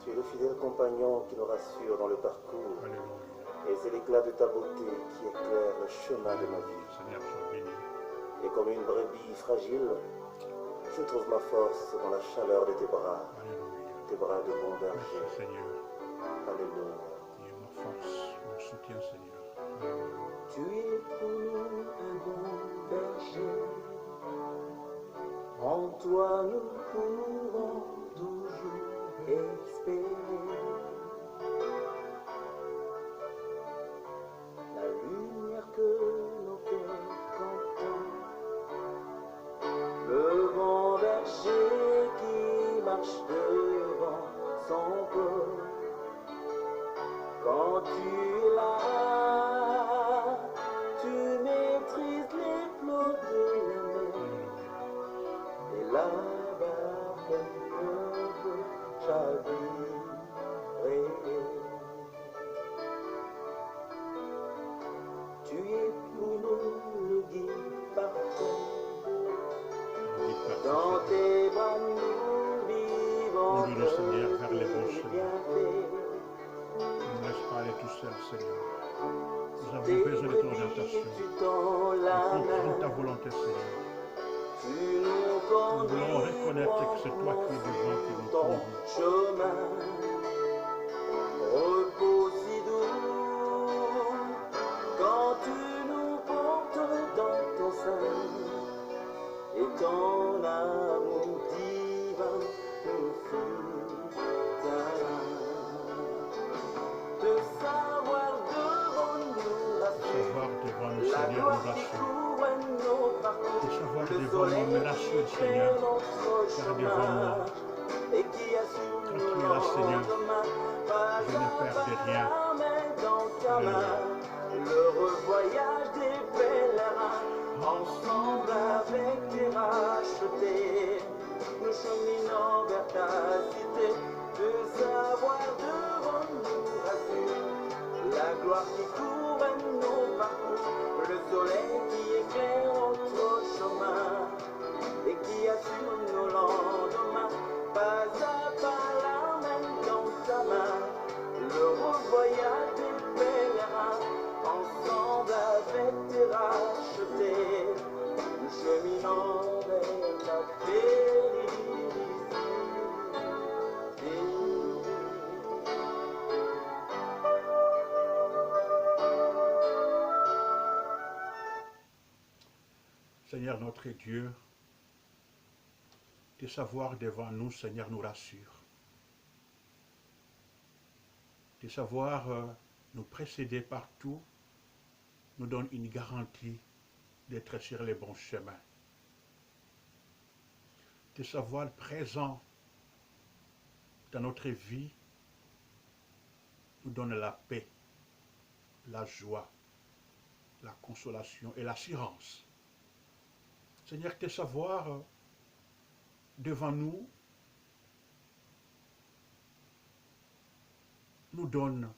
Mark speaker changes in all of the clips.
Speaker 1: Tu es le fidèle compagnon qui nous rassure dans le parcours.
Speaker 2: Alléluia.
Speaker 1: Et c'est l'éclat de ta beauté qui éclaire le chemin de ma vie.
Speaker 2: Seigneur, sois béni.
Speaker 1: Et comme une brebis fragile, je trouve ma force dans la chaleur de tes bras.
Speaker 2: Alléluia.
Speaker 1: Tes bras de bon berger.
Speaker 2: Merci Seigneur.
Speaker 1: Alléluia.
Speaker 2: Tu es ma force, mon soutien Seigneur. Alléluia.
Speaker 1: Tu es pour nous un bon berger. En toi nous pourrons toujours espérer. La lumière que nos cœurs contemplent. Le bon berger qui marche devant son peuple. Quand tu es là, tu maîtrises les flots de la mer. Et là-bas, peuvent chavirer. Tu es pour nous le guide parfait. Dans tes bras nous vivons.
Speaker 2: Conduis le Seigneur vers les bons chemins. Ne nous laisse pas aller tout seul, Seigneur. Nous avons besoin de ton orientation. Nous comprenons ta volonté, Seigneur. Nous voulons reconnaître que c'est toi qui es devant, qui nous conduis.
Speaker 1: Repos si doux, quand tu nous portes dans ton sein, et ton amour divin nous soutient. De savoir devant nous rassure, la gloire qui couronne nos parcours, le soleil qui éclaire notre chemin, et qui assure nos lendemains, pas à pas la main dans ta main, l'heureux voyage des pèlerins, ensemble avec tes rachetés, nous cheminons vers ta cité, de savoir devant nous rassure, la gloire qui couronne nos parcours, le soleil qui éclaire notre chemin, et qui assure nos lendemains, pas à pas la main dans ta main, l'heureux voyage des pèlerins, ensemble avec tes rachetés, nous cheminons vers ta félicité.
Speaker 2: Seigneur notre Dieu, tes savoirs devant nous, Seigneur, nous rassure. Tes savoirs nous précéder partout nous donnent une garantie d'être sur les bons chemins. Tes savoirs présents dans notre vie nous donnent la paix, la joie, la consolation et l'assurance. Seigneur, tes savoirs devant nous nous donnent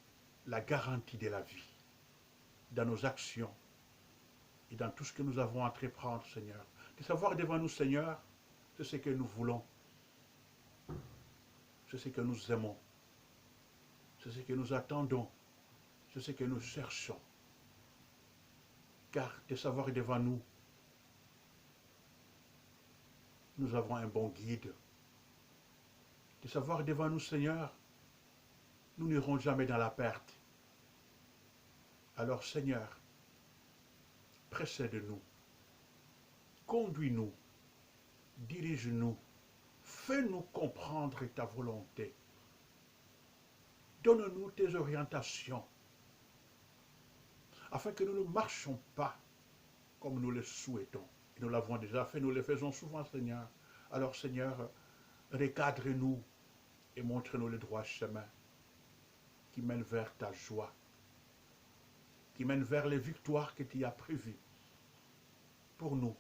Speaker 2: la garantie de la vie dans nos actions et dans tout ce que nous avons à entreprendre, Seigneur. Tes savoirs devant nous, Seigneur, c'est ce que nous voulons, c'est ce que nous aimons, c'est ce que nous attendons, c'est ce que nous cherchons. Car tes savoirs devant nous, nous avons un bon guide. Tes savoirs devant nous, Seigneur, nous n'irons jamais dans la perte. Alors, Seigneur, précède-nous, conduis-nous, dirige-nous, fais-nous comprendre ta volonté. Donne-nous tes orientations, afin que nous ne marchions pas comme nous le souhaitons. Et nous l'avons déjà fait, nous le faisons souvent, Seigneur. Alors, Seigneur, recadre-nous et montre-nous le droit chemin qui mène vers ta joie, qui mène vers les victoires que tu as prévues pour nous.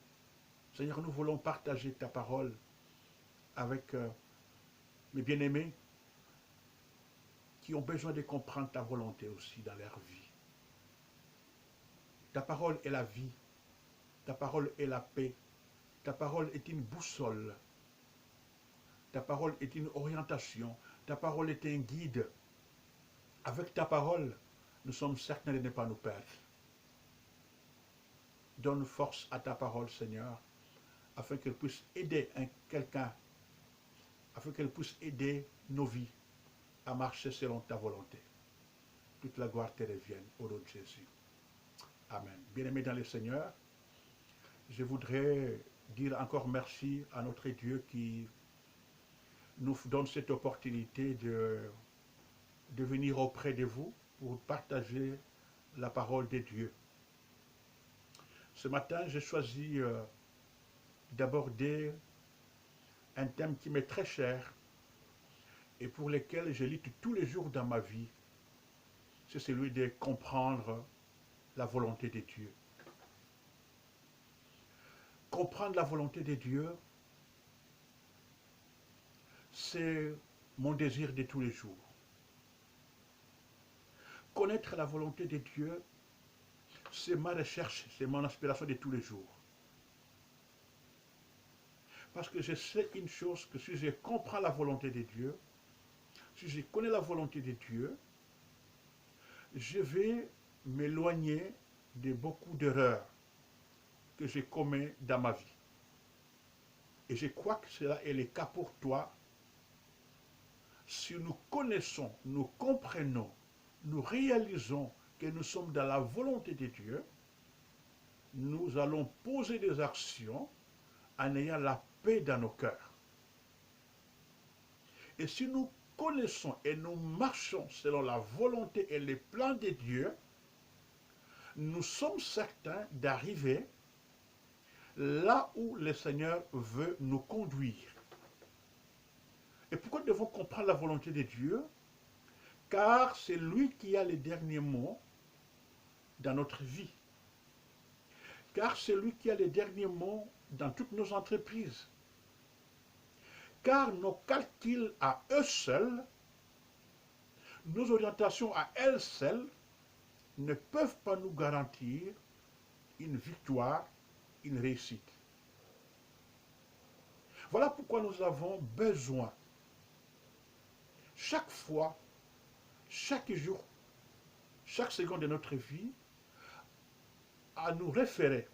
Speaker 2: Seigneur, nous voulons partager ta parole avec mes bien-aimés qui ont besoin de comprendre ta volonté aussi dans leur vie. Ta parole est la vie, ta parole est la paix, ta parole est une boussole, ta parole est une orientation, Ta parole est un guide. Avec ta parole, nous sommes certains de ne pas nous perdre. Donne force à ta parole, Seigneur, afin qu'elle puisse aider quelqu'un, afin qu'elle puisse aider nos vies à marcher selon ta volonté. Toute la gloire te revienne au nom de Jésus. Amen. Bien-aimés dans le Seigneur, je voudrais dire encore merci à notre Dieu qui nous donne cette opportunité de venir auprès de vous pour partager la parole de Dieu. Ce matin, j'ai choisi d'aborder un thème qui m'est très cher et pour lequel je lutte tous les jours dans ma vie. C'est celui de comprendre la volonté de Dieu. Comprendre la volonté de Dieu, c'est mon désir de tous les jours. Connaître la volonté de Dieu, c'est ma recherche, c'est mon aspiration de tous les jours. Parce que je sais une chose, que si je comprends la volonté de Dieu, si je connais la volonté de Dieu, je vais m'éloigner de beaucoup d'erreurs que je commets dans ma vie. Et je crois que cela est le cas pour toi. Si nous connaissons, nous comprenons, nous réalisons que nous sommes dans la volonté de Dieu, nous allons poser des actions en ayant la paix dans nos cœurs. Et si nous connaissons et nous marchons selon la volonté et les plans de Dieu, nous sommes certains d'arriver là où le Seigneur veut nous conduire. Et pourquoi nous devons comprendre la volonté de Dieu? Car c'est lui qui a les derniers mots dans notre vie. Car c'est lui qui a les derniers mots dans toutes nos entreprises. Car nos calculs à eux seuls, nos orientations à elles seules, ne peuvent pas nous garantir une victoire, une réussite. Voilà pourquoi nous avons besoin, chaque fois, chaque jour, chaque seconde de notre vie, à nous référer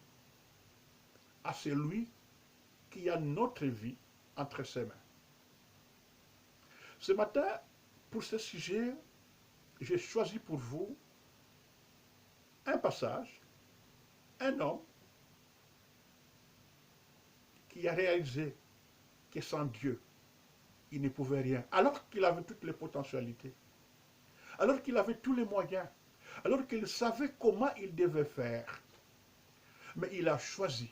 Speaker 2: à celui qui a notre vie entre ses mains. Ce matin, pour ce sujet, j'ai choisi pour vous un passage, un homme qui a réalisé que sans Dieu, il ne pouvait rien, alors qu'il avait toutes les potentialités, alors qu'il avait tous les moyens, alors qu'il savait comment il devait faire. Mais il a choisi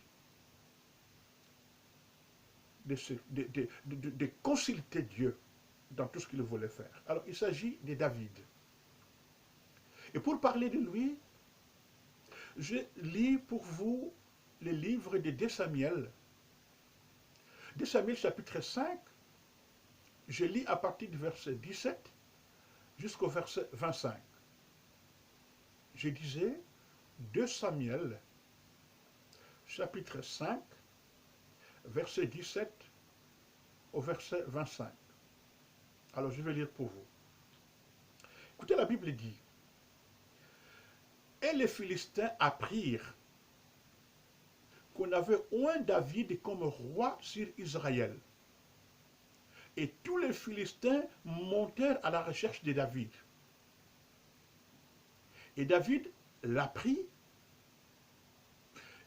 Speaker 2: de consulter Dieu dans tout ce qu'il voulait faire. Alors, il s'agit de David. Et pour parler de lui, je lis pour vous le livre de 2 Samuel. 2 Samuel chapitre 5, je lis à partir du verset 17 jusqu'au verset 25. Je disais 2 Samuel chapitre 5, verset 17 au verset 25. Alors je vais lire pour vous. Écoutez, la Bible dit: Et les Philistins apprirent qu'on avait oint David comme roi sur Israël. Et tous les Philistins montèrent à la recherche de David. Et David l'apprit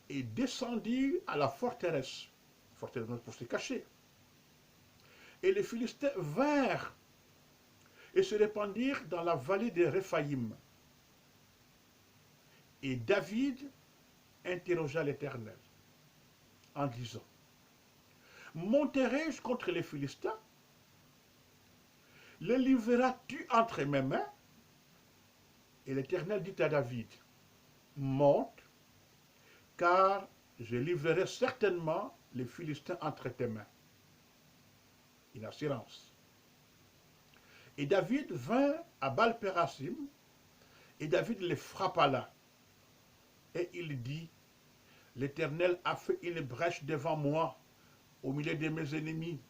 Speaker 2: et descendit à la forteresse pour se cacher. Et les Philistins vinrent et se répandirent dans la vallée de Réphaïm. Et David interrogea l'Éternel en disant: Monterai-je contre les Philistins? Les livreras-tu entre mes mains? Et l'Éternel dit à David: Monte, car je livrerai certainement les Philistins entre tes mains. Une assurance. Et David vint à Baal-Pérasim, et David les frappa là. Et il dit: L'Éternel a fait une brèche devant moi, au milieu de mes ennemis,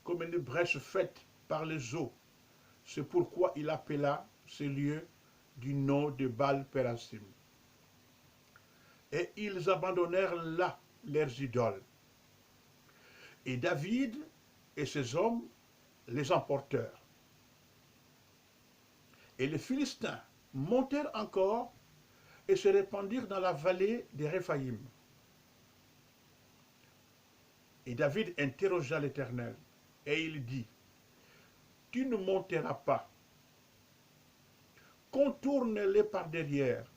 Speaker 2: comme une brèche faite par les eaux. C'est pourquoi il appela ce lieu du nom de Baal-Pérazim. Et ils abandonnèrent là leurs idoles. Et David et ses hommes les emportèrent. Et les Philistins montèrent encore et se répandirent dans la vallée des Réphaïm. Et David interrogea l'Éternel, et il dit, tu ne monteras pas, contourne-les par derrière,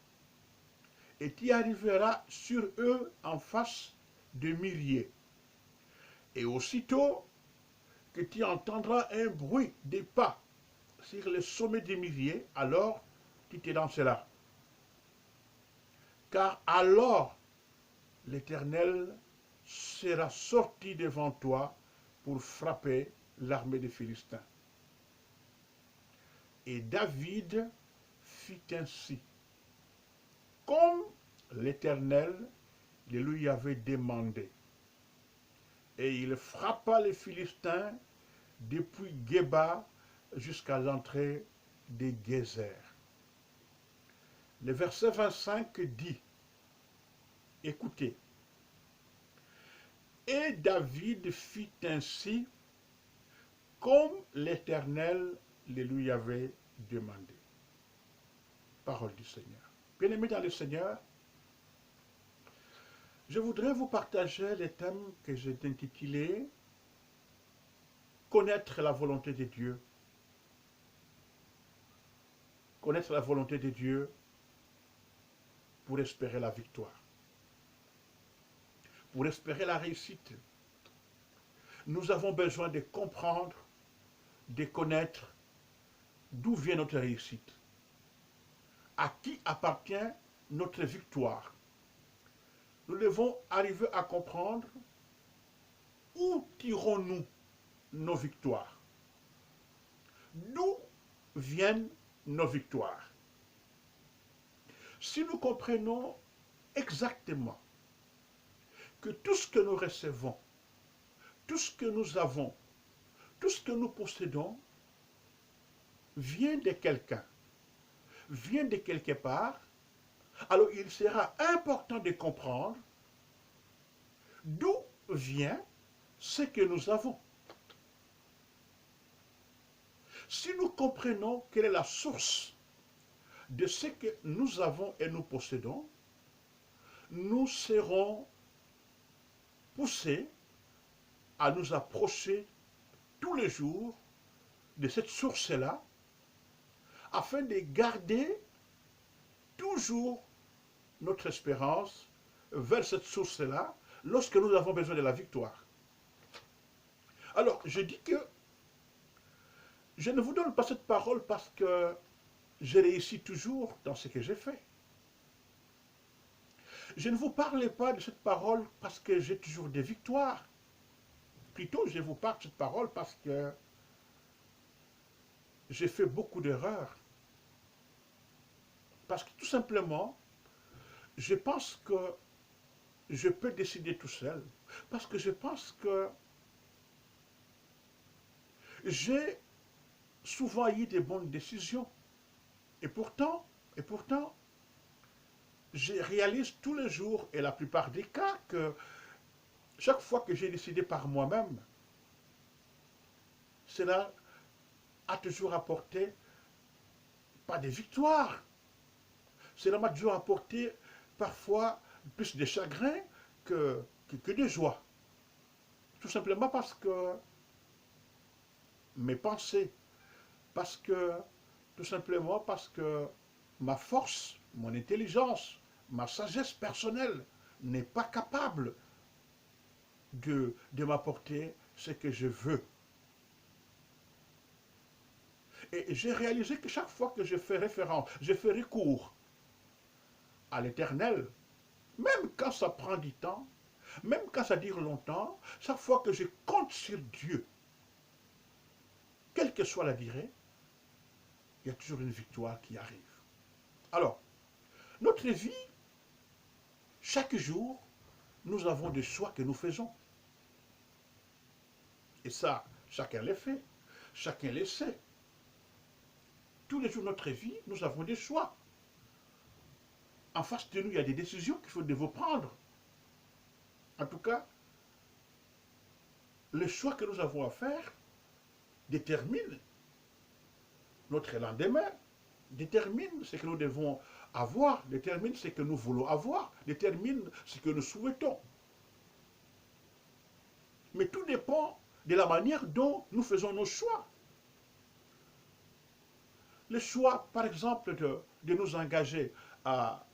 Speaker 2: et tu arriveras sur eux en face de myriers. Et aussitôt que tu entendras un bruit des pas sur le sommet des myriers, alors tu te lanceras. Car alors l'Éternel sera sorti devant toi pour frapper l'armée des Philistins. Et David fit ainsi, comme l'Éternel le lui avait demandé. Et il frappa les Philistins depuis Géba jusqu'à l'entrée des Gézer. Le verset 25 dit, écoutez, et David fit ainsi comme l'Éternel le lui avait demandé. Parole du Seigneur. Bien-aimés dans le Seigneur, je voudrais vous partager les thèmes que j'ai intitulés « Connaître la volonté de Dieu ». Connaître la volonté de Dieu pour espérer la victoire, pour espérer la réussite. Nous avons besoin de comprendre, de connaître d'où vient notre réussite, à qui appartient notre victoire. Nous devons arriver à comprendre où tirons-nous nos victoires, d'où viennent nos victoires. Si nous comprenons exactement que tout ce que nous recevons, tout ce que nous avons, tout ce que nous possédons vient de quelqu'un, vient de quelque part, alors il sera important de comprendre d'où vient ce que nous avons. Si nous comprenons quelle est la source de ce que nous avons et nous possédons, nous serons poussés à nous approcher tous les jours de cette source-là, afin de garder toujours notre espérance vers cette source-là, lorsque nous avons besoin de la victoire. Alors, je dis que je ne vous donne pas cette parole parce que je réussis toujours dans ce que j'ai fait. Je ne vous parle pas de cette parole parce que j'ai toujours des victoires. Plutôt, je vous parle de cette parole parce que j'ai fait beaucoup d'erreurs. Parce que tout simplement, je pense que je peux décider tout seul. Parce que je pense que j'ai souvent eu des bonnes décisions. Et pourtant, je réalise tous les jours, et la plupart des cas, que chaque fois que j'ai décidé par moi-même, cela a toujours apporté pas de victoire. Cela m'a toujours apporté parfois plus de chagrin que de joie. Tout simplement parce que mes pensées, tout simplement parce que ma force, mon intelligence, ma sagesse personnelle n'est pas capable de m'apporter ce que je veux. Et j'ai réalisé que chaque fois que je fais référence, je fais recours à l'Éternel, même quand ça prend du temps, même quand ça dure longtemps, chaque fois que je compte sur Dieu, quelle que soit la durée, il y a toujours une victoire qui arrive. Alors, notre vie, chaque jour, nous avons des choix que nous faisons. Et ça, chacun les fait, chacun les sait. tous les jours de notre vie, nous avons des choix. En face de nous, il y a des décisions qu'il faut devoir prendre. En tout cas, le choix que nous avons à faire détermine notre lendemain, détermine ce que nous devons avoir, détermine ce que nous voulons avoir, détermine ce que nous souhaitons. Mais tout dépend de la manière dont nous faisons nos choix. Le choix, par exemple, de nous engager à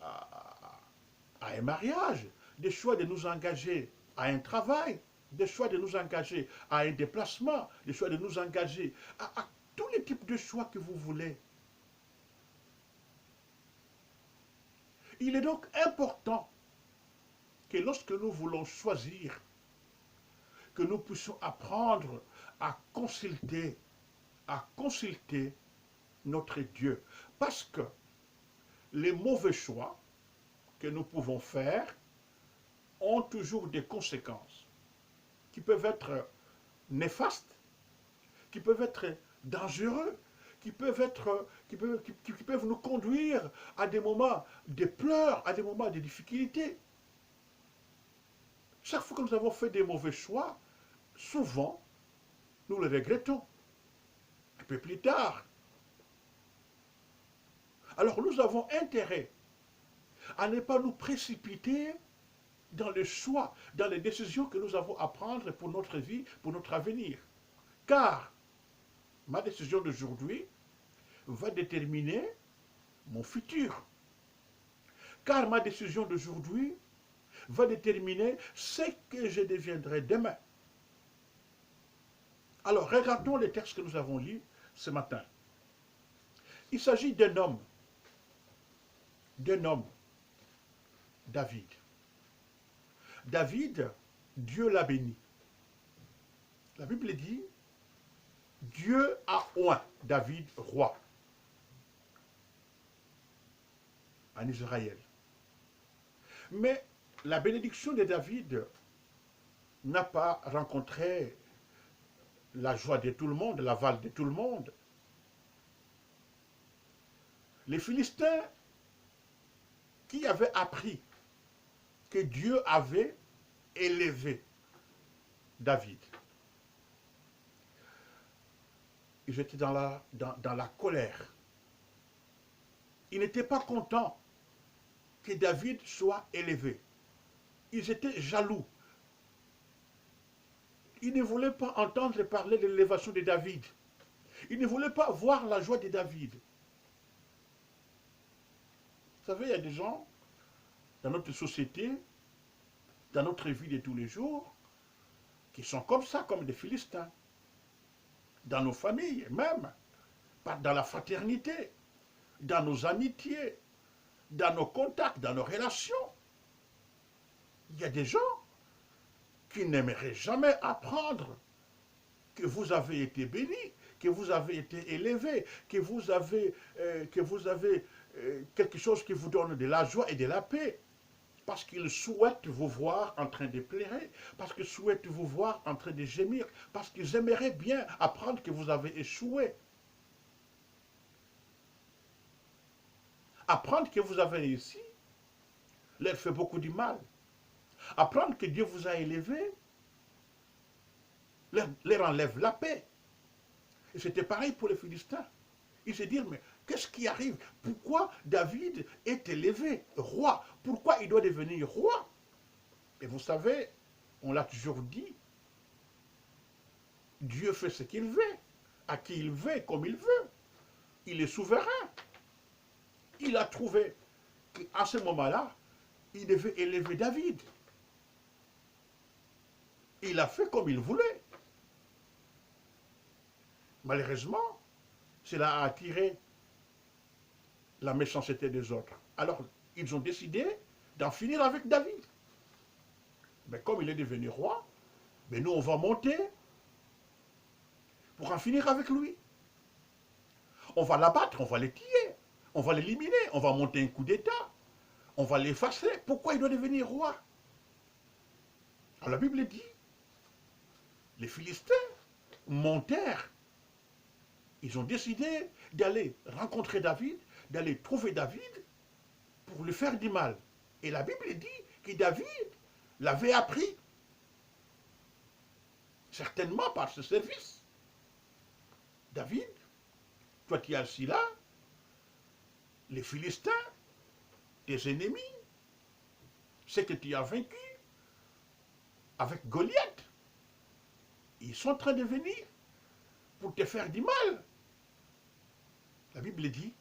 Speaker 2: un mariage, des choix de nous engager à un travail, des choix de nous engager à un déplacement, des choix de nous engager à tous les types de choix que vous voulez. Il est donc important que lorsque nous voulons choisir, que nous puissions apprendre à consulter notre Dieu. Parce que les mauvais choix que nous pouvons faire ont toujours des conséquences qui peuvent être néfastes, qui peuvent être dangereux, qui peuvent nous conduire à des moments de pleurs, à des moments de difficultés. Chaque fois que nous avons fait des mauvais choix, souvent, nous le regrettons. Un peu plus tard. Alors nous avons intérêt à ne pas nous précipiter dans les choix, dans les décisions que nous avons à prendre pour notre vie, pour notre avenir. Car ma décision d'aujourd'hui va déterminer mon futur. Car ma décision d'aujourd'hui va déterminer ce que je deviendrai demain. Alors, regardons les textes que nous avons lus ce matin. Il s'agit d'un homme, David. David, Dieu l'a béni. La Bible dit, Dieu a oint David roi en Israël. Mais la bénédiction de David n'a pas rencontré la joie de tout le monde, l'aval de tout le monde. Les Philistins qui avaient appris que Dieu avait élevé David, ils étaient dans la colère. Ils n'étaient pas contents que David soit élevé. Ils étaient jaloux. Ils ne voulaient pas entendre parler de l'élévation de David. Ils ne voulaient pas voir la joie de David. Vous savez, il y a des gens dans notre société, dans notre vie de tous les jours, qui sont comme ça, comme des Philistins. Dans nos familles même, dans la fraternité, dans nos amitiés, dans nos contacts, dans nos relations. Il y a des gens qui n'aimeraient jamais apprendre que vous avez été béni, que vous avez été élevé, que vous avez quelque chose qui vous donne de la joie et de la paix. Parce qu'ils souhaitent vous voir en train de pleurer, parce qu'ils souhaitent vous voir en train de gémir, parce qu'ils aimeraient bien apprendre que vous avez échoué. Apprendre que vous avez réussi leur fait beaucoup de mal. Apprendre que Dieu vous a élevé leur enlève la paix. Et c'était pareil pour les Philistins. Ils se disent, mais qu'est-ce qui arrive? Pourquoi David est élevé roi? Pourquoi il doit devenir roi? Et vous savez, on l'a toujours dit, Dieu fait ce qu'il veut, à qui il veut, comme il veut. Il est souverain. Il a trouvé qu'à ce moment-là, il devait élever David. Il a fait comme il voulait. Malheureusement, cela a attiré la méchanceté des autres. Alors, ils ont décidé d'en finir avec David. Mais comme il est devenu roi, mais nous, on va monter pour en finir avec lui. On va l'abattre, on va l'étiller, on va l'éliminer, on va monter un coup d'État, on va l'effacer. Pourquoi il doit devenir roi? Alors la Bible dit, les Philistins montèrent. Ils ont décidé d'aller rencontrer David, d'aller trouver David pour lui faire du mal. Et la Bible dit que David l'avait appris, certainement par ce service. David, toi qui es assis là, les Philistins, tes ennemis, c'est que tu as vaincu avec Goliath. Ils sont en train de venir pour te faire du mal. La Bible dit,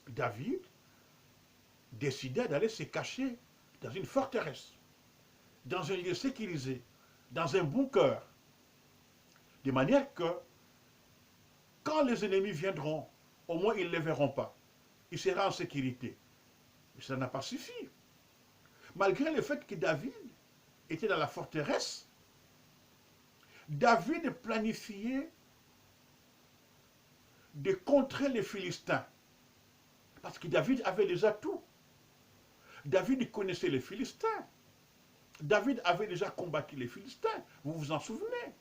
Speaker 2: David décida d'aller se cacher dans une forteresse, dans un lieu sécurisé, dans un bunker, de manière que quand les ennemis viendront, au moins ils ne les verront pas. Il sera en sécurité. Mais ça n'a pas suffi. Malgré le fait que David était dans la forteresse, David planifiait de contrer les Philistins. Parce que David avait des atouts. David connaissait les Philistins. David avait déjà combattu les Philistins. Vous vous en souvenez?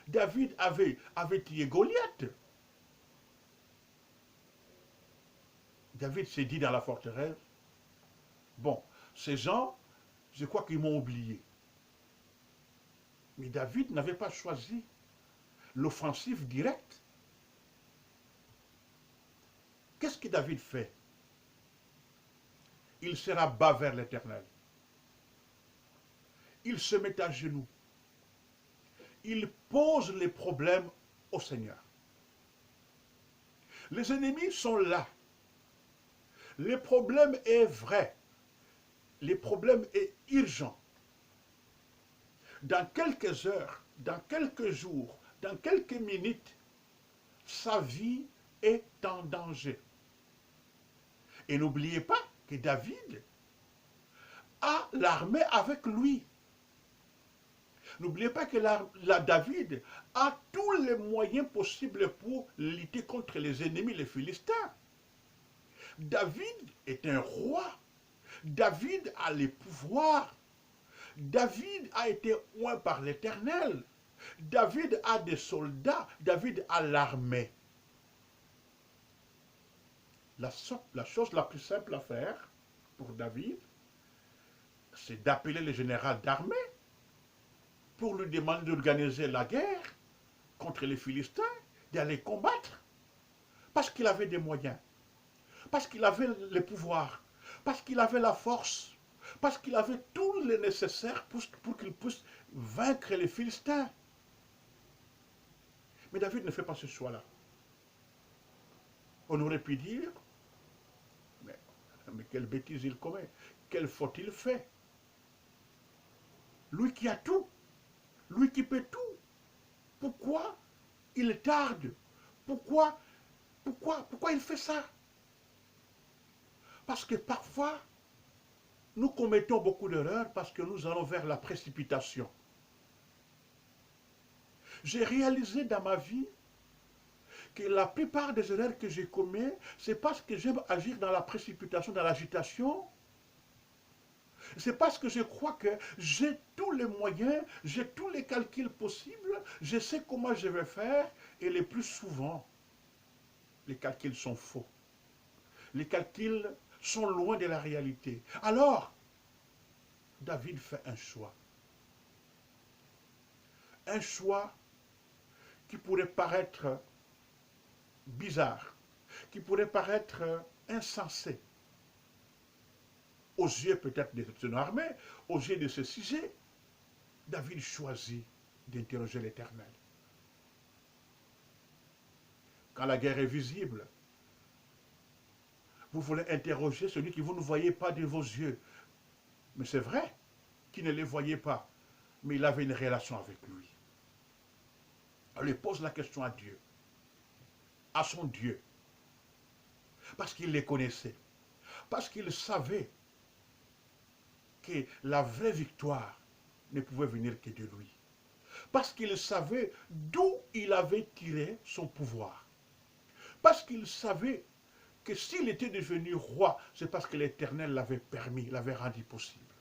Speaker 2: David avait tué Goliath. David s'est dit dans la forteresse, bon, ces gens, je crois qu'ils m'ont oublié. Mais David n'avait pas choisi l'offensive directe. Qu'est-ce que David fait? Il se rabat vers l'Éternel. Il se met à genoux. Il pose les problèmes au Seigneur. Les ennemis sont là. Le problème est vrai. Le problème est urgent. Dans quelques heures, dans quelques jours, dans quelques minutes, sa vie est en danger. Et n'oubliez pas que David a l'armée avec lui. N'oubliez pas que David a tous les moyens possibles pour lutter contre les ennemis, les Philistins. David est un roi. David a les pouvoirs. David a été oint par l'Éternel. David a des soldats. David a l'armée. La chose la plus simple à faire pour David, c'est d'appeler le général d'armée pour lui demander d'organiser la guerre contre les Philistins, d'aller combattre. Parce qu'il avait des moyens. Parce qu'il avait le pouvoir. Parce qu'il avait la force. Parce qu'il avait tout le nécessaire pour qu'il puisse vaincre les Philistins. Mais David ne fait pas ce choix-là. On aurait pu dire, mais quelle bêtise il commet, quelle faute il fait. Lui qui a tout, lui qui peut tout, pourquoi il tarde? Pourquoi il fait ça? Parce que parfois, nous commettons beaucoup d'erreurs parce que nous allons vers la précipitation. J'ai réalisé dans ma vie que la plupart des erreurs que j'ai commises, c'est parce que j'aime agir dans la précipitation, dans l'agitation. C'est parce que je crois que j'ai tous les moyens, j'ai tous les calculs possibles, je sais comment je vais faire, et le plus souvent, les calculs sont faux. Les calculs sont loin de la réalité. Alors, David fait un choix. Un choix qui pourrait paraître bizarre, qui pourrait paraître insensé, aux yeux peut-être de son armée, aux yeux de ce sujet. David choisit d'interroger l'Éternel. Quand la guerre est visible, vous voulez interroger celui que vous ne voyez pas de vos yeux. Mais c'est vrai qu'il ne les voyait pas, mais il avait une relation avec lui. On lui pose la question à Dieu, à son Dieu, parce qu'il les connaissait, parce qu'il savait que la vraie victoire ne pouvait venir que de lui, parce qu'il savait d'où il avait tiré son pouvoir, parce qu'il savait que s'il était devenu roi, c'est parce que l'Éternel l'avait permis, l'avait rendu possible.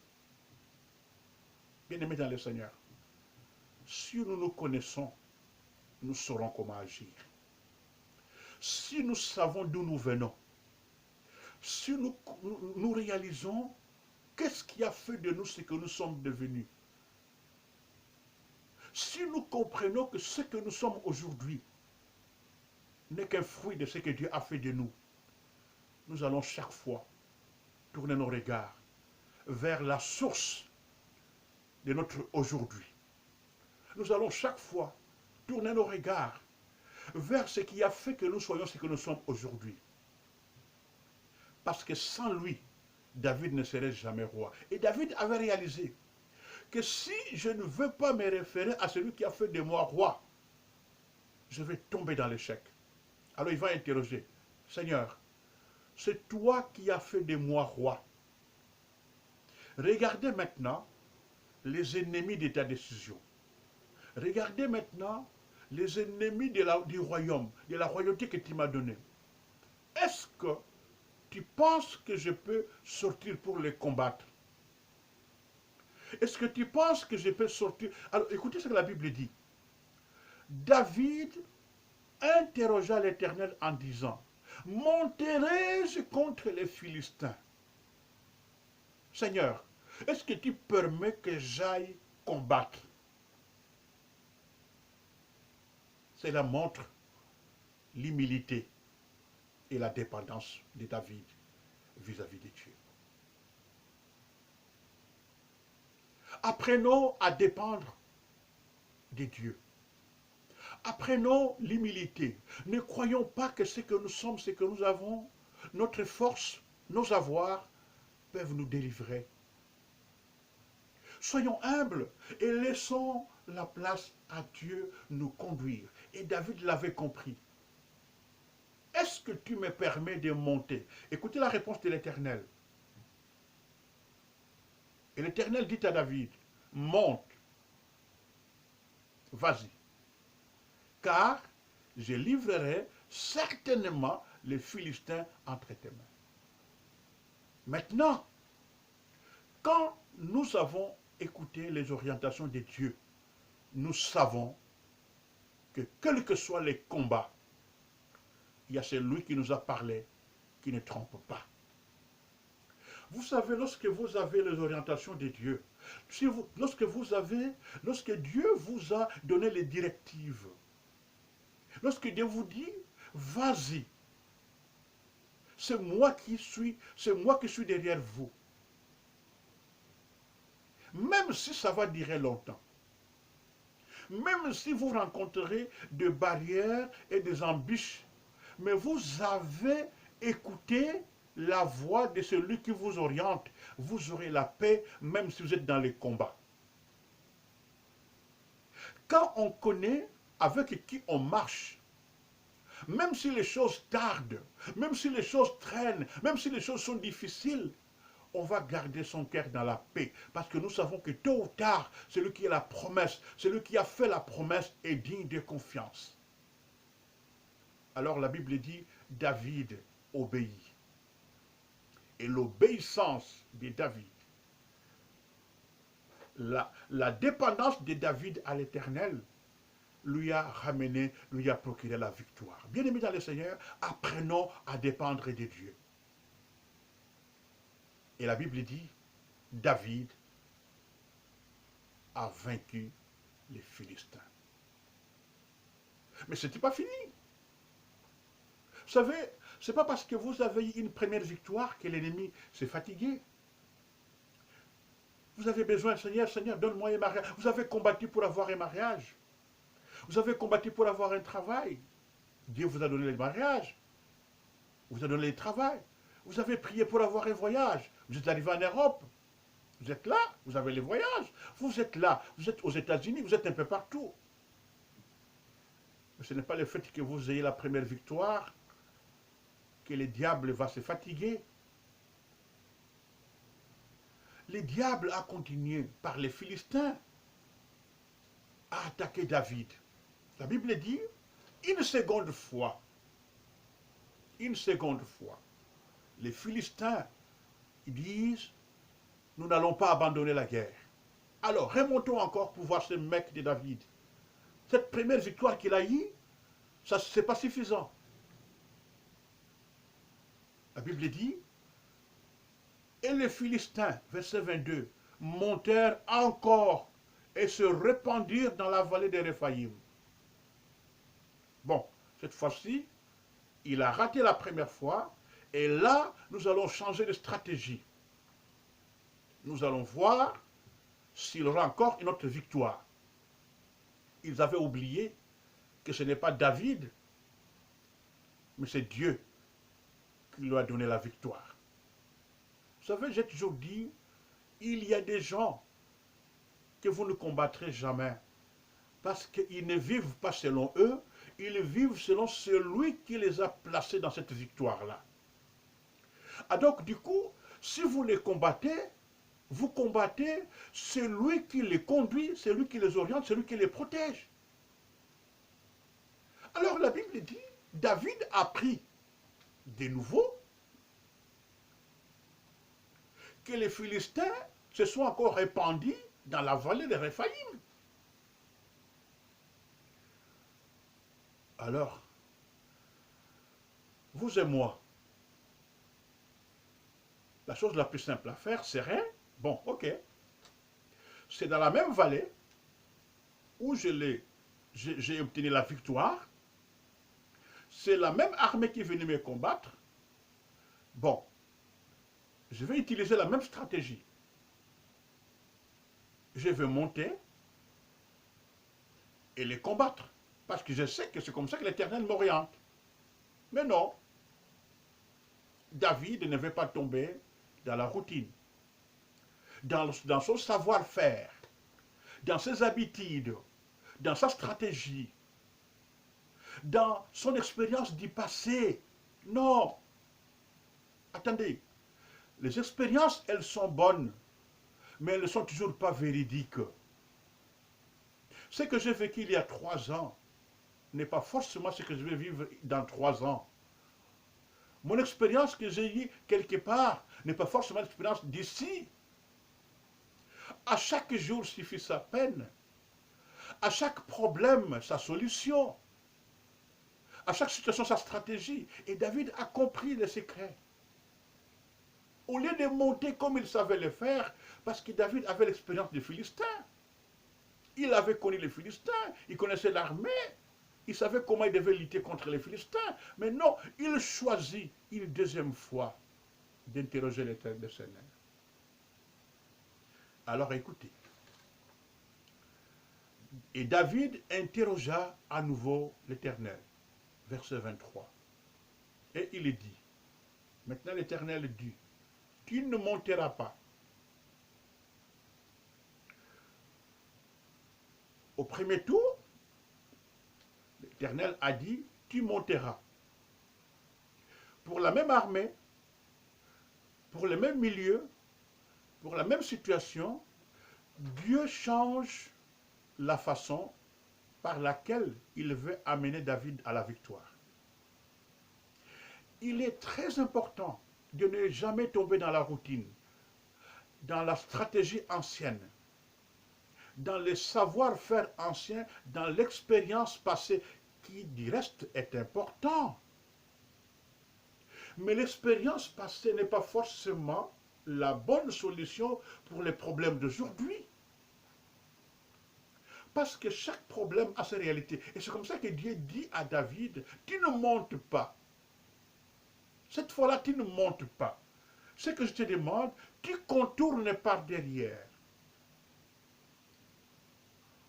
Speaker 2: Bien-aimés dans le Seigneur, si nous nous connaissons, nous saurons comment agir. si nous savons d'où nous venons, si nous réalisons qu'est-ce qui a fait de nous ce que nous sommes devenus, si nous comprenons que ce que nous sommes aujourd'hui n'est qu'un fruit de ce que Dieu a fait de nous, nous allons chaque fois tourner nos regards vers la source de notre aujourd'hui. Nous allons chaque fois tourner nos regards vers ce qui a fait que nous soyons ce que nous sommes aujourd'hui. Parce que sans lui, David ne serait jamais roi. Et David avait réalisé que si je ne veux pas me référer à celui qui a fait de moi roi, je vais tomber dans l'échec. Alors il va interroger, Seigneur, c'est toi qui as fait de moi roi. Regardez maintenant les ennemis de ta décision. Regardez maintenant les ennemis du royaume, de la royauté que tu m'as donnée. Est-ce que tu penses que je peux sortir pour les combattre? Est-ce que tu penses que je peux sortir? Alors écoutez ce que la Bible dit. David interrogea l'Éternel en disant, monterai-je contre les Philistins? Seigneur, est-ce que tu permets que j'aille combattre? Cela montre l'humilité et la dépendance de David vis-à-vis de Dieu. Apprenons à dépendre de Dieu. Apprenons l'humilité. Ne croyons pas que ce que nous sommes, ce que nous avons, notre force, nos avoirs peuvent nous délivrer. Soyons humbles et laissons la place à Dieu nous conduire. Et David l'avait compris. Est-ce que tu me permets de monter? Écoutez la réponse de l'Éternel. Et l'Éternel dit à David, monte, vas-y, car je livrerai certainement les Philistins entre tes mains. Maintenant, quand nous avons écouté les orientations de Dieu, nous savons que quels que soient les combats, il y a celui qui nous a parlé qui ne trompe pas. Vous savez, lorsque vous avez les orientations de Dieu, lorsque Dieu vous a donné les directives, lorsque Dieu vous dit, vas-y, c'est moi qui suis derrière vous. Même si ça va durer longtemps, même si vous rencontrerez des barrières et des embûches, mais vous avez écouté la voix de celui qui vous oriente, vous aurez la paix même si vous êtes dans les combats. Quand on connaît avec qui on marche, même si les choses tardent, même si les choses traînent, même si les choses sont difficiles, on va garder son cœur dans la paix. Parce que nous savons que tôt ou tard, celui qui a la promesse, celui qui a fait la promesse est digne de confiance. Alors la Bible dit, David obéit. Et l'obéissance de David, la dépendance de David à l'Éternel, lui a ramené, lui a procuré la victoire. Bien-aimés dans le Seigneur, apprenons à dépendre de Dieu. Et la Bible dit, David a vaincu les Philistins. Mais ce n'était pas fini. Vous savez, ce n'est pas parce que vous avez eu une première victoire que l'ennemi s'est fatigué. Vous avez besoin, Seigneur, donne-moi un mariage. Vous avez combattu pour avoir un mariage. Vous avez combattu pour avoir un travail. Dieu vous a donné le mariage. Vous a donné le travail. Vous avez prié pour avoir un voyage. Vous êtes arrivé en Europe. Vous êtes là, vous avez les voyages. Vous êtes là, vous êtes aux États-Unis, vous êtes un peu partout. Mais ce n'est pas le fait que vous ayez la première victoire que le diable va se fatiguer. Le diable a continué par les Philistins à attaquer David. La Bible dit, une seconde fois, les Philistins disent, nous n'allons pas abandonner la guerre. Alors, remontons encore pour voir ce mec de David. Cette première victoire qu'il a eue, ça, ce n'est pas suffisant. La Bible dit, et les Philistins, verset 22, montèrent encore et se répandirent dans la vallée des Réphaïm. Bon, cette fois-ci, il a raté la première fois, et là, nous allons changer de stratégie. Nous allons voir s'il aura encore une autre victoire. Ils avaient oublié que ce n'est pas David, mais c'est Dieu qui lui a donné la victoire. Vous savez, j'ai toujours dit, il y a des gens que vous ne combattrez jamais, parce qu'ils ne vivent pas selon eux, ils vivent selon celui qui les a placés dans cette victoire-là. Ah donc, du coup, si vous les combattez, vous combattez celui qui les conduit, celui qui les oriente, celui qui les protège. Alors la Bible dit, David a pris de nouveau que les Philistins se sont encore répandus dans la vallée de Réphaïm. Alors, vous et moi, la chose la plus simple à faire, c'est rien. Bon, ok. C'est dans la même vallée où j'ai obtenu la victoire. C'est la même armée qui est venue me combattre. Bon, je vais utiliser la même stratégie. Je vais monter et les combattre. Parce que je sais que c'est comme ça que l'Éternel m'oriente. Mais non. David ne veut pas tomber dans la routine. Dans son savoir-faire. Dans ses habitudes. Dans sa stratégie. Dans son expérience du passé. Non. Attendez. Les expériences, elles sont bonnes. Mais elles ne sont toujours pas véridiques. Ce que j'ai vécu il y a 3 ans n'est pas forcément ce que je vais vivre dans 3 ans. Mon expérience que j'ai eue quelque part n'est pas forcément l'expérience d'ici. À chaque jour suffit sa peine. À chaque problème, sa solution. À chaque situation, sa stratégie. Et David a compris le secret. Au lieu de monter comme il savait le faire, parce que David avait l'expérience des Philistins. Il avait connu les Philistins, il connaissait l'armée, il savait comment il devait lutter contre les Philistins. Mais non, il choisit une deuxième fois d'interroger l'Éternel Seigneur. Alors écoutez. Et David interrogea à nouveau l'Éternel. Verset 23. Et il dit, maintenant l'Éternel dit, tu ne monteras pas. Au premier tour, l'Éternel a dit, tu monteras. Pour la même armée, pour le même milieu, pour la même situation, Dieu change la façon par laquelle il veut amener David à la victoire. Il est très important de ne jamais tomber dans la routine, dans la stratégie ancienne, dans le savoir-faire ancien, dans l'expérience passée, qui du reste est important. Mais l'expérience passée n'est pas forcément la bonne solution pour les problèmes d'aujourd'hui. Parce que chaque problème a sa réalité. Et c'est comme ça que Dieu dit à David, tu ne montes pas. Cette fois-là, tu ne montes pas. Ce que je te demande, tu contournes par derrière.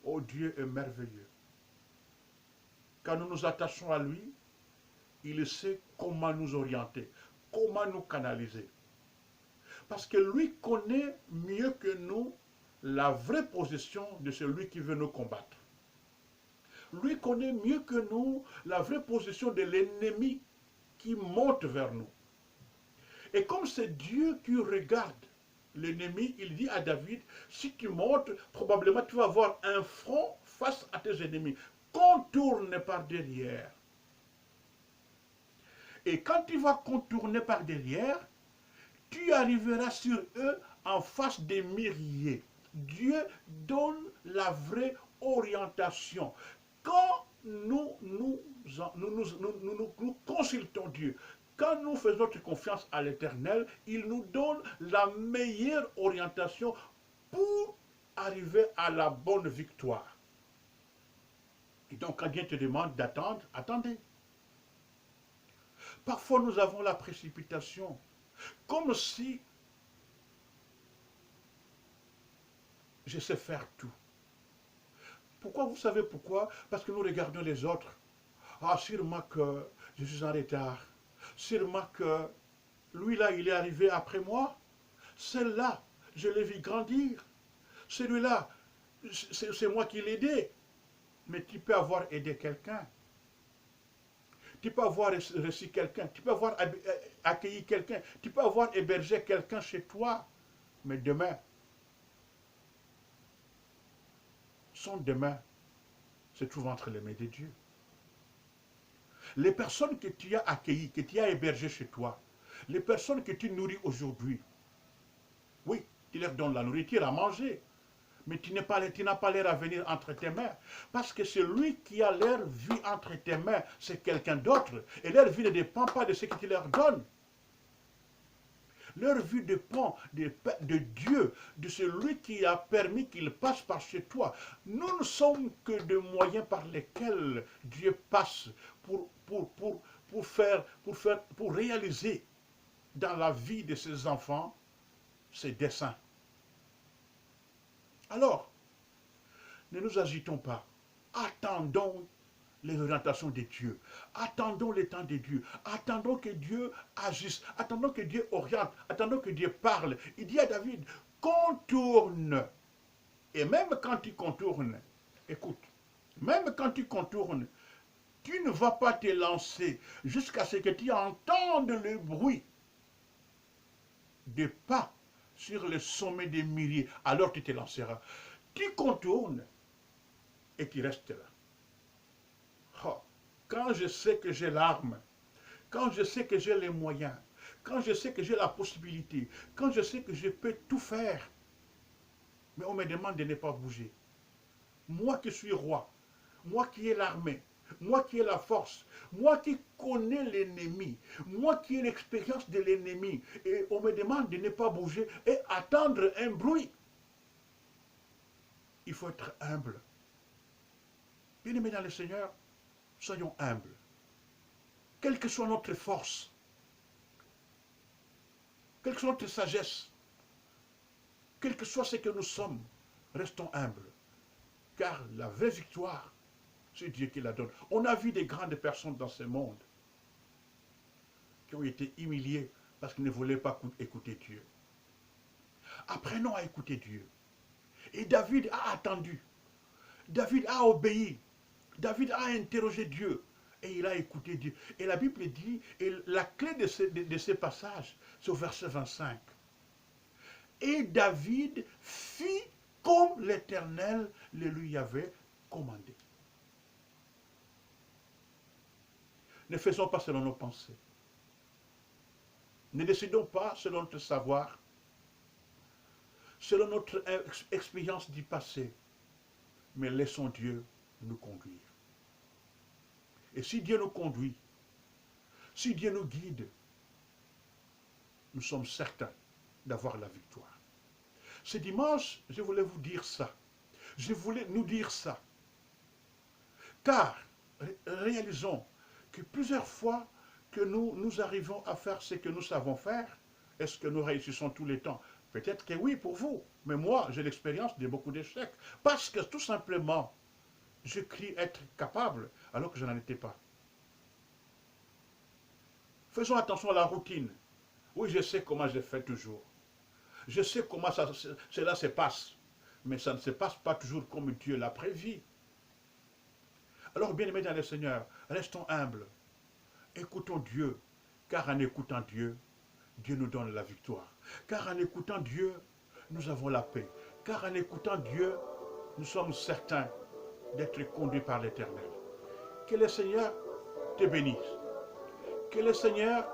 Speaker 2: Oh, Dieu est merveilleux. Quand nous nous attachons à lui, il sait comment nous orienter, comment nous canaliser. Parce que lui connaît mieux que nous la vraie position de celui qui veut nous combattre. Lui connaît mieux que nous la vraie position de l'ennemi qui monte vers nous. Et comme c'est Dieu qui regarde l'ennemi, il dit à David, si tu montes, probablement tu vas avoir un front face à tes ennemis. Contourne par derrière. Et quand tu vas contourner par derrière, tu arriveras sur eux en face des myriades. Dieu donne la vraie orientation. Quand nous consultons Dieu, Quand nous faisons notre confiance à l'Éternel, il nous donne la meilleure orientation pour arriver à la bonne victoire. Et donc, quand Dieu te demande d'attendre, attendez. Parfois, nous avons la précipitation, comme si je sais faire tout. Pourquoi? Vous savez pourquoi? Parce que nous regardons les autres. Ah, sûrement que je suis en retard. Sûrement que lui là, il est arrivé après moi. Celle-là, je l'ai vu grandir. Celui-là, c'est moi qui l'ai aidé. Mais tu peux avoir aidé quelqu'un. Tu peux avoir reçu quelqu'un. Tu peux avoir accueilli quelqu'un. Tu peux avoir hébergé quelqu'un chez toi. Mais demain, son demain se trouve entre les mains de Dieu. Les personnes que tu as accueillies, que tu as hébergées chez toi, les personnes que tu nourris aujourd'hui, oui, tu leur donnes la nourriture à manger, mais tu n'as pas l'air à venir entre tes mains. Parce que celui qui a leur vie entre tes mains, c'est quelqu'un d'autre. Et leur vie ne dépend pas de ce que tu leur donnes. Leur vie dépend de Dieu, de celui qui a permis qu'ils passent par chez toi. Nous ne sommes que des moyens par lesquels Dieu passe pour réaliser dans la vie de ses enfants ses desseins. Alors, ne nous agitons pas. Attendons les orientations de Dieu. Attendons le temps de Dieu. Attendons que Dieu agisse. Attendons que Dieu oriente. Attendons que Dieu parle. Il dit à David, contourne. Et même quand tu contournes, écoute, même quand tu contournes, tu ne vas pas te lancer jusqu'à ce que tu entendes le bruit des pas sur le sommet des mûriers. Alors tu te lanceras. Tu contournes et tu restes là. Oh, quand je sais que j'ai l'arme, quand je sais que j'ai les moyens, quand je sais que j'ai la possibilité, quand je sais que je peux tout faire, mais on me demande de ne pas bouger. Moi qui suis roi, moi qui ai l'armée, moi qui ai la force, moi qui connais l'ennemi, moi qui ai l'expérience de l'ennemi, et on me demande de ne pas bouger et attendre un bruit. Il faut être humble. Bien-aimés dans le Seigneur, soyons humbles. Quelle que soit notre force, quelle que soit notre sagesse, quel que soit ce que nous sommes, restons humbles. Car la vraie victoire, c'est Dieu qui la donne. On a vu des grandes personnes dans ce monde qui ont été humiliées parce qu'ils ne voulaient pas écouter Dieu. Apprenons à écouter Dieu. Et David a attendu. David a obéi. David a interrogé Dieu. Et il a écouté Dieu. Et la Bible dit, et la clé de ce passage, c'est au verset 25. Et David fit comme l'Éternel le lui avait commandé. Ne faisons pas selon nos pensées. Ne décidons pas selon notre savoir, selon notre expérience du passé, mais laissons Dieu nous conduire. Et si Dieu nous conduit, si Dieu nous guide, nous sommes certains d'avoir la victoire. Ce dimanche, je voulais vous dire ça. Je voulais nous dire ça. Car, réalisons que plusieurs fois que nous arrivons à faire ce que nous savons faire, est-ce que nous réussissons tous les temps? Peut-être que oui pour vous, mais moi, j'ai l'expérience de beaucoup d'échecs. Parce que tout simplement, je crie être capable alors que je n'en étais pas. Faisons attention à la routine. Oui, je sais comment je fais toujours. Je sais comment cela se passe. Mais ça ne se passe pas toujours comme Dieu l'a prévu. Alors, bien-aimés dans le Seigneur, restons humbles. Écoutons Dieu, car en écoutant Dieu, Dieu nous donne la victoire. Car en écoutant Dieu, nous avons la paix. Car en écoutant Dieu, nous sommes certains d'être conduits par l'Éternel. Que le Seigneur te bénisse. Que le Seigneur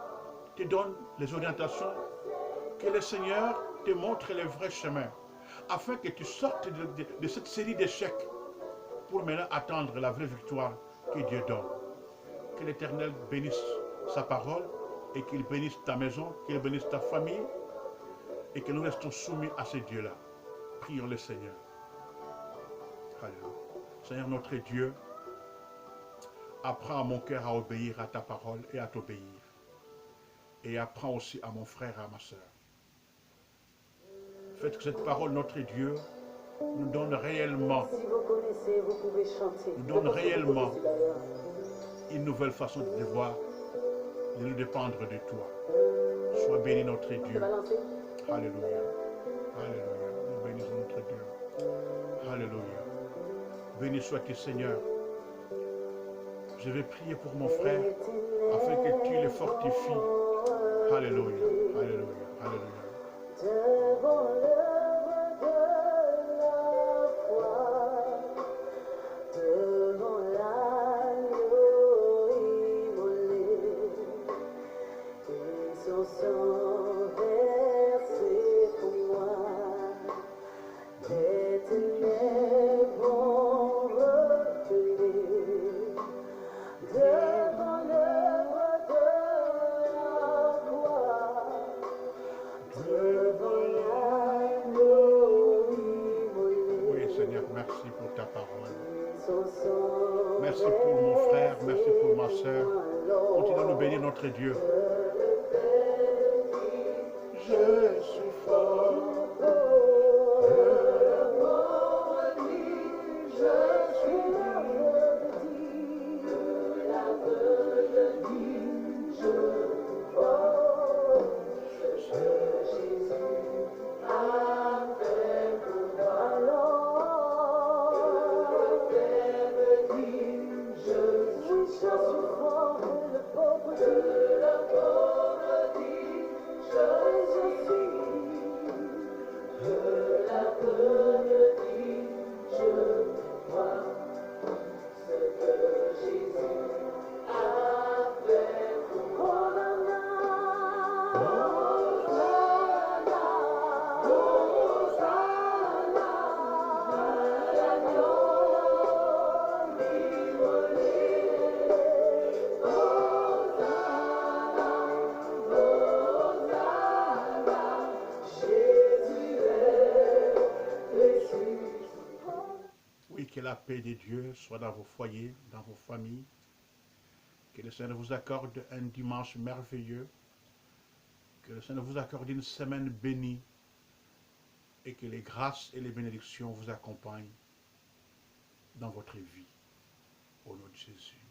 Speaker 2: te donne les orientations. Que le Seigneur te montre les vrais chemins. Afin que tu sortes de cette série d'échecs pour maintenant attendre la vraie victoire que Dieu donne. Que l'Éternel bénisse sa parole et qu'il bénisse ta maison, qu'il bénisse ta famille et que nous restons soumis à ce Dieu-là. Prions le Seigneur. Alléluia. Seigneur notre Dieu, apprends à mon cœur à obéir à ta parole et à t'obéir. Et apprends aussi à mon frère et à ma soeur. Faites que cette parole, notre Dieu, nous donne réellement,
Speaker 3: Si vous connaissez, vous pouvez chanter.
Speaker 2: nous donne réellement une nouvelle façon de voir, de nous dépendre de toi. Sois béni notre Dieu.
Speaker 3: Balancer.
Speaker 2: Alléluia. Alléluia. Nous bénissons notre Dieu. Alléluia. Béni sois-tu Seigneur. Je vais prier pour mon frère afin que tu le fortifies. Alléluia. Alléluia. Alléluia.
Speaker 3: Devant l'œuvre de la foi, devant l'agneau immolé, et son sang versé pour moi, des ténèbres reculées, devant l'œuvre de la croix.
Speaker 2: Oui, Seigneur, merci pour ta parole. Merci pour mon frère, merci pour ma soeur. Continue à nous bénir, notre Dieu. Je suis fort. Oui, que la paix de Dieu soit dans vos foyers, dans vos familles. Que le Seigneur vous accorde un dimanche merveilleux. Que le Seigneur vous accorde une semaine bénie. Et que les grâces et les bénédictions vous accompagnent dans votre vie. Au nom de Jésus.